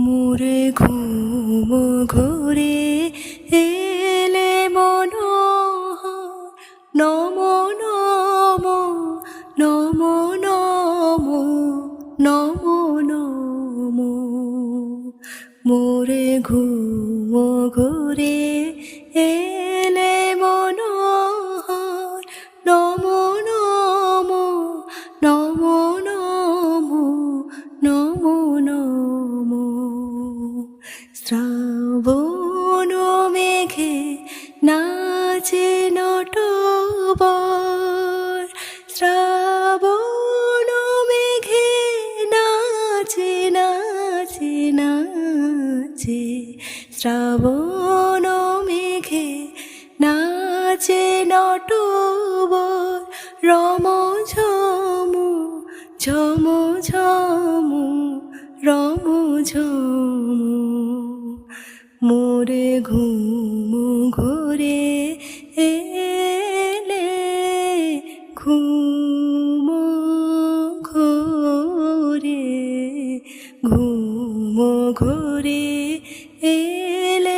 মোরে ঘুম ঘুরে এলে মনোহর নম নম নম নম নম নম মোরে ঘুম ঘুরে এলে মনোহর নম নম নম নম নম নম শ্রাবণ মেঘে নাচে নটবর শ্রাবণ মেঘে নাচে নাচে নাচে শ্রাবণ মেঘে নাচে নটবর রম ঝমু ঝমু ঝমু রম ঝমু মোরে ঘুম ঘুরে এলে ঘুম ঘুরে ঘুম ঘুরে এলে